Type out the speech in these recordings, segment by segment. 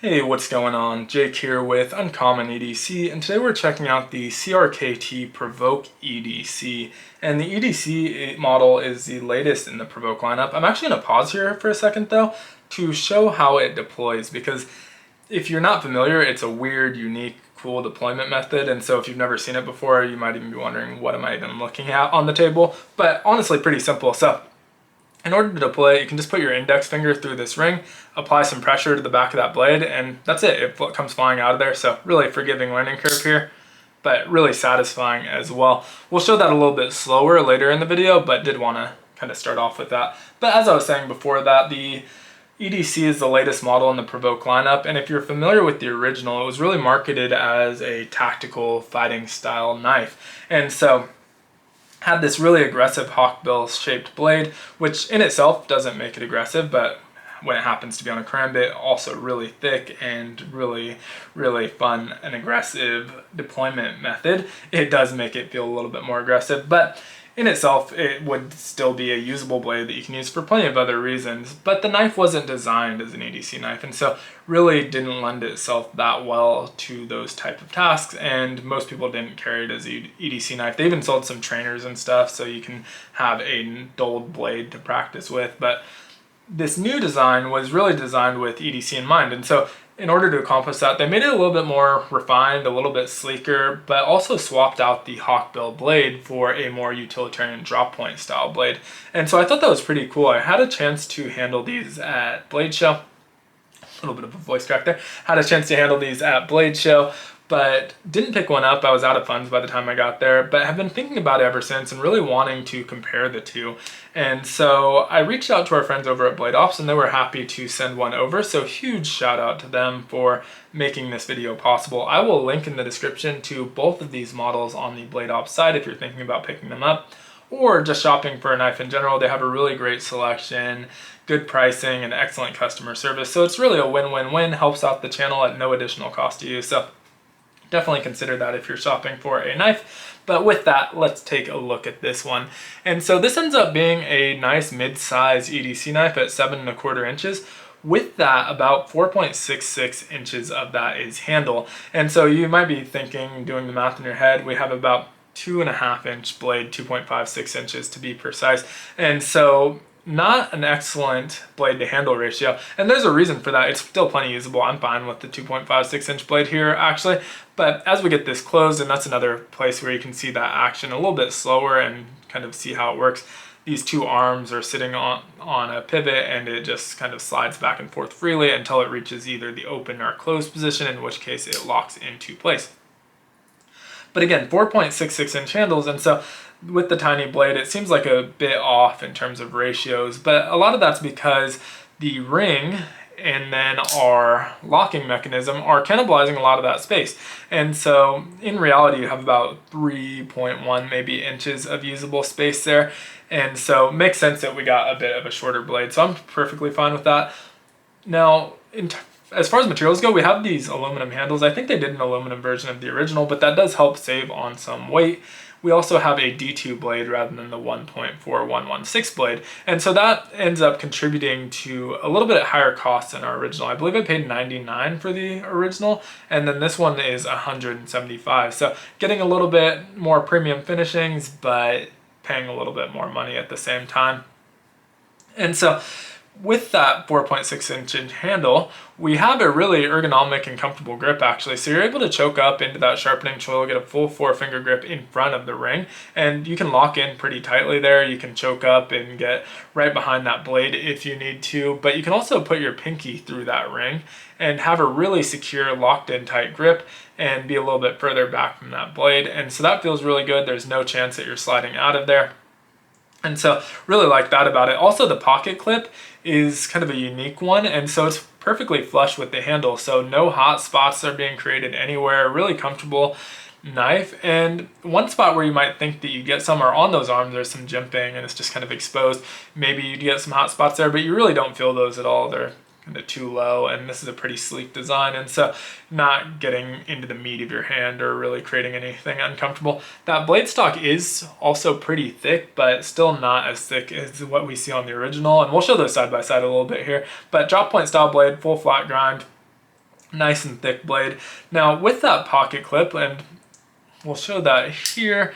Hey, what's going on? Jake here with Uncommon EDC, and today we're checking out the CRKT Provoke EDC. And the EDC model is the latest in the Provoke lineup. I'm actually going to pause here for a second though to show how it deploys, because if you're not familiar, it's a weird, unique, cool deployment method. And so if you've never seen it before, you might even be wondering, what am I even looking at on the table? But honestly, pretty simple. So in order to deploy, you can just put your index finger through this ring, apply some pressure to the back of that blade, and that's it. It comes flying out of there. So really forgiving learning curve here, but really satisfying as well. We'll show that a little bit slower later in the video, but did want to kind of start off with that. But as I was saying before that, the EDC is the latest model in the Provoke lineup, and if you're familiar with the original, it was really marketed as a tactical fighting style knife. And so had this really aggressive hawkbill shaped blade, which in itself doesn't make it aggressive, but when it happens to be on a karambit, also really thick and really fun and aggressive deployment method. It does make it feel a little bit more aggressive, but in itself, it would still be a usable blade that you can use for plenty of other reasons. But the knife wasn't designed as an EDC knife, and so really didn't lend itself that well to those type of tasks, and most people didn't carry it as an EDC knife. They even sold some trainers and stuff, so you can have a dulled blade to practice with. But this new design was really designed with EDC in mind, and so in order to accomplish that, they made it a little bit more refined, a little bit sleeker, but also swapped out the hawkbill blade for a more utilitarian drop point style blade. And so I thought that was pretty cool. I had a chance to handle these at Blade Show. A little bit of a voice crack there. Had a chance to handle these at Blade Show, but didn't pick one up. I was out of funds by the time I got there, but have been thinking about it ever since and really wanting to compare the two. And so I reached out to our friends over at Blade Ops, and they were happy to send one over. So huge shout out to them for making this video possible. I will link in the description to both of these models on the Blade Ops site if you're thinking about picking them up, or just shopping for a knife in general. They have a really great selection, good pricing, and excellent customer service. So it's really a win-win-win, helps out the channel at no additional cost to you. So definitely consider that if you're shopping for a knife. But with that, let's take a look at this one. And so this ends up being a nice mid-size EDC knife at 7¼ inches. With that, about 4.66 inches of that is handle. And so you might be thinking, doing the math in your head, we have about 2.5 inch blade, 2.56 inches to be precise. And so not an excellent blade to handle ratio, and there's a reason for that. It's still plenty usable. I'm fine with the 2.56 inch blade here actually, but as we get this closed, and that's another place where you can see that action a little bit slower and kind of see how it works. These two arms are sitting on a pivot, and it just kind of slides back and forth freely until it reaches either the open or closed position, in which case it locks into place. But again, 4.66 inch handles, and so with the tiny blade, it seems like a bit off in terms of ratios, but a lot of that's because the ring and then our locking mechanism are cannibalizing a lot of that space. And so in reality, you have about 3.1 maybe inches of usable space there. And so it makes sense that we got a bit of a shorter blade. So I'm perfectly fine with that. Now, as far as materials go, we have these aluminum handles. I think they did an aluminum version of the original, but that does help save on some weight. We also have a D2 blade rather than the 1.4116 blade. And so that ends up contributing to a little bit higher cost than our original. I believe I paid $99 for the original, and then this one is $175. So getting a little bit more premium finishings, but paying a little bit more money at the same time. And so with that 4.6 inch handle, we have a really ergonomic and comfortable grip actually. So you're able to choke up into that sharpening choil, get a full 4-finger grip in front of the ring, and you can lock in pretty tightly there. You can choke up and get right behind that blade if you need to, but you can also put your pinky through that ring and have a really secure, locked in tight grip and be a little bit further back from that blade. And so that feels really good. There's no chance that you're sliding out of there. And so really like that about it. Also, the pocket clip is kind of a unique one, and so it's perfectly flush with the handle, so no hot spots are being created anywhere. Really comfortable knife. And one spot where you might think that you get some are on those arms. There's some jimping and it's just kind of exposed. Maybe you get some hot spots there, but you really don't feel those at all. They're kind of too low, and this is a pretty sleek design, and so not getting into the meat of your hand or really creating anything uncomfortable. That blade stock is also pretty thick, but still not as thick as what we see on the original, and we'll show those side by side a little bit here. But drop point style blade, full flat grind, Nice and thick blade. Now with that pocket clip, and we'll show that here,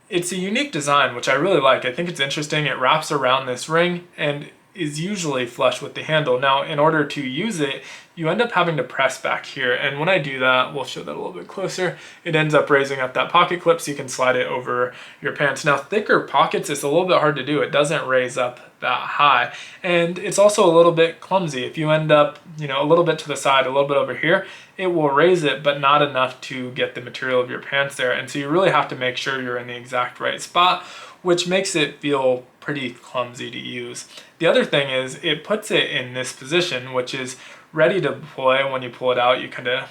it's a unique design, which I really like. I think it's interesting. It wraps around this ring and is usually flush with the handle. Now, in order to use it, you end up having to press back here. And when I do that, we'll show that a little bit closer, it ends up raising up that pocket clip so you can slide it over your pants. Now, thicker pockets, it's a little bit hard to do. It doesn't raise up that high. And it's also a little bit clumsy. If you end up, a little bit to the side, a little bit over here, it will raise it, but not enough to get the material of your pants there. And so you really have to make sure you're in the exact right spot, which makes it feel pretty clumsy to use. The other thing is it puts it in this position, which is ready to deploy. When you pull it out, you kind of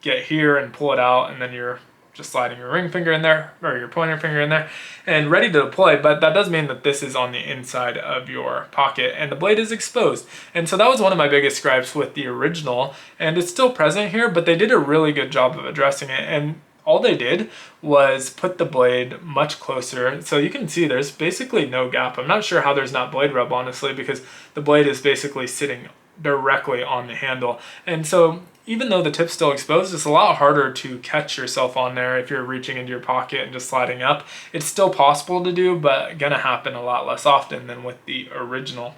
get here and pull it out, and then you're just sliding your ring finger in there, or your pointer finger in there, and ready to deploy. But that does mean that this is on the inside of your pocket and the blade is exposed. And so that was one of my biggest gripes with the original, and it's still present here, but they did a really good job of addressing it. And all they did was put the blade much closer. So you can see there's basically no gap. I'm not sure how there's not blade rub, honestly, because the blade is basically sitting directly on the handle. And so even though the tip's still exposed, it's a lot harder to catch yourself on there if you're reaching into your pocket and just sliding up. It's still possible to do, but gonna happen a lot less often than with the original.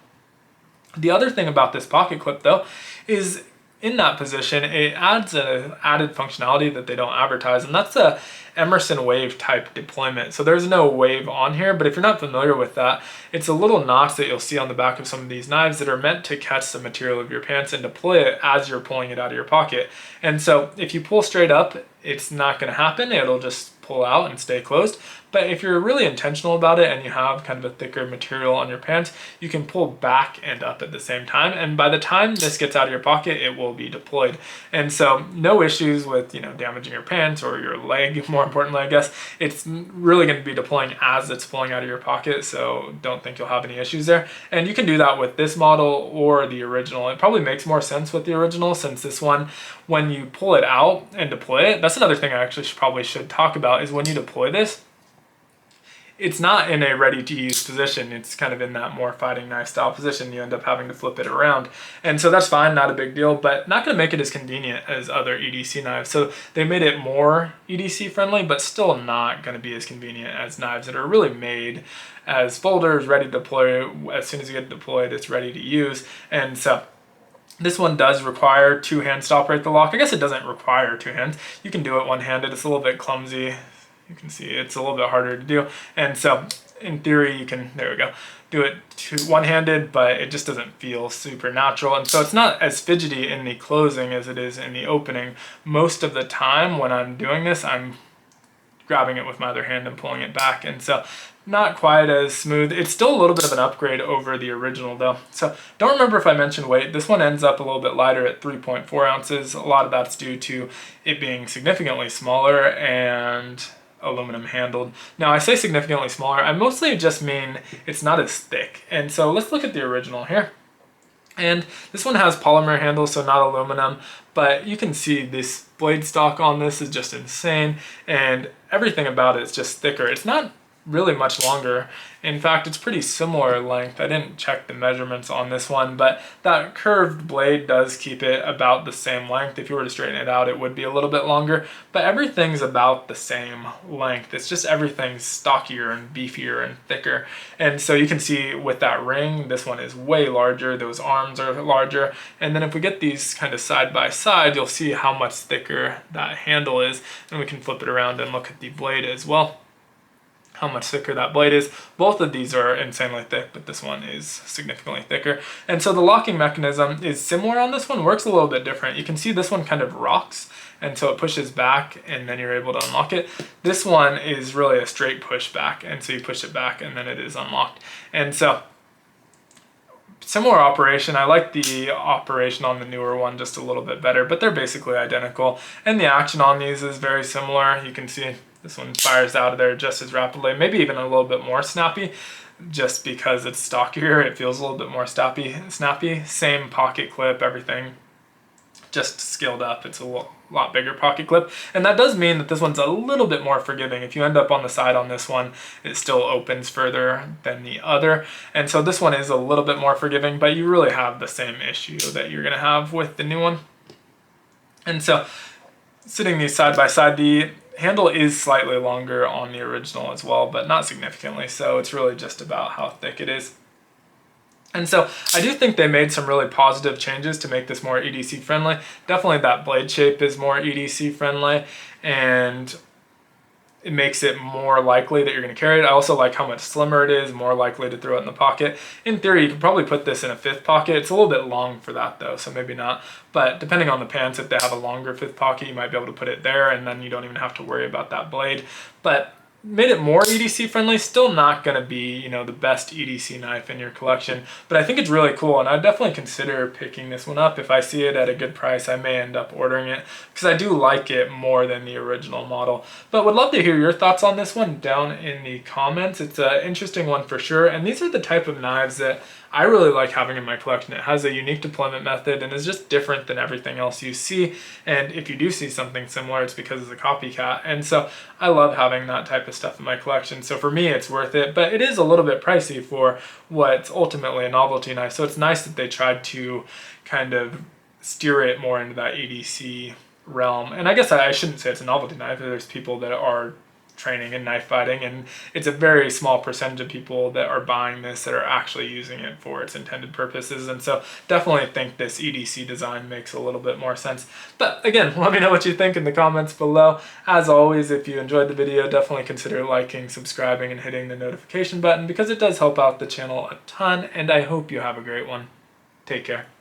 The other thing about this pocket clip though is in that position, it adds an added functionality that they don't advertise, and that's a Emerson wave type deployment. So there's no wave on here, but if you're not familiar with that, it's a little notch that you'll see on the back of some of these knives that are meant to catch the material of your pants and deploy it as you're pulling it out of your pocket. And so if you pull straight up, it's not going to happen. It'll just pull out and stay closed. But if you're really intentional about it and you have kind of a thicker material on your pants, you can pull back and up at the same time. And by the time this gets out of your pocket, it will be deployed. And so no issues with, damaging your pants or your leg, more importantly, I guess. It's really going to be deploying as it's pulling out of your pocket. So don't think you'll have any issues there. And you can do that with this model or the original. It probably makes more sense with the original, since this one, when you pull it out and deploy it, that's another thing I actually probably should talk about, is when you deploy this, it's not in a ready-to-use position. It's kind of in that more fighting knife style position. You end up having to flip it around. And so that's fine, not a big deal, but not going to make it as convenient as other EDC knives. So they made it more EDC friendly, but still not going to be as convenient as knives that are really made as folders, ready to deploy. As soon as you get it deployed, it's ready to use. And so this one does require two hands to operate the lock. I guess it doesn't require two hands. You can do it one-handed. It's a little bit clumsy. You can see it's a little bit harder to do. And so in theory, you can, there we go, do it one-handed, but it just doesn't feel super natural. And so it's not as fidgety in the closing as it is in the opening. Most of the time when I'm doing this, I'm grabbing it with my other hand and pulling it back. And so not quite as smooth. It's still a little bit of an upgrade over the original though. So don't remember if I mentioned weight. This one ends up a little bit lighter at 3.4 ounces. A lot of that's due to it being significantly smaller and aluminum handled. Now I say significantly smaller, I mostly just mean it's not as thick. And so let's look at the original here. And this one has polymer handles, so not aluminum, but you can see this blade stock on this is just insane, and everything about it is just thicker. It's not really much longer. In fact, it's pretty similar length. I didn't check the measurements on this one, but that curved blade does keep it about the same length. If you were to straighten it out, it would be a little bit longer, but everything's about the same length. It's just everything's stockier and beefier and thicker. And so you can see with that ring, this one is way larger. Those arms are larger. And then if we get these kind of side by side, you'll see how much thicker that handle is. And we can flip it around and look at the blade as well, how much thicker that blade is. Both of these are insanely thick, but this one is significantly thicker. And so the locking mechanism is similar on this one, works a little bit different. You can see this one kind of rocks, and so it pushes back and then you're able to unlock it. This one is really a straight push back, and so you push it back and then it is unlocked. And so similar operation. I like the operation on the newer one just a little bit better, but they're basically identical. And the action on these is very similar. You can see this one fires out of there just as rapidly, maybe even a little bit more snappy, just because it's stockier. It feels a little bit more snappy. Same pocket clip, everything just scaled up. It's a lot bigger pocket clip. And that does mean that this one's a little bit more forgiving. If you end up on the side on this one, it still opens further than the other. And so this one is a little bit more forgiving, but you really have the same issue that you're gonna have with the new one. And so sitting these side by side, the handle is slightly longer on the original as well, but not significantly, so it's really just about how thick it is. And so I do think they made some really positive changes to make this more EDC friendly. Definitely that blade shape is more EDC friendly, and it makes it more likely that you're going to carry it. I also like how much slimmer it is, more likely to throw it in the pocket. In theory, you could probably put this in a fifth pocket. It's a little bit long for that though, so maybe not. But depending on the pants, if they have a longer fifth pocket, you might be able to put it there, and then you don't even have to worry about that blade. But made it more EDC friendly. Still not going to be, you know, the best EDC knife in your collection, but I think it's really cool, and I'd definitely consider picking this one up. If I see it at a good price, I may end up ordering it because I do like it more than the original model. But would love to hear your thoughts on this one down in the comments. It's an interesting one for sure, and these are the type of knives that I really like having in my collection. It has a unique deployment method and is just different than everything else you see. And if you do see something similar, it's because it's a copycat. And so I love having that type of stuff in my collection. So for me, it's worth it, but it is a little bit pricey for what's ultimately a novelty knife. So it's nice that they tried to kind of steer it more into that EDC realm. And I guess I shouldn't say it's a novelty knife. There's people that are training in knife fighting, and it's a very small percentage of people that are buying this that are actually using it for its intended purposes. And so definitely think this EDC design makes a little bit more sense. But again, let me know what you think in the comments below. As always, if you enjoyed the video, definitely consider liking, subscribing, and hitting the notification button because it does help out the channel a ton, and I hope you have a great one. Take care.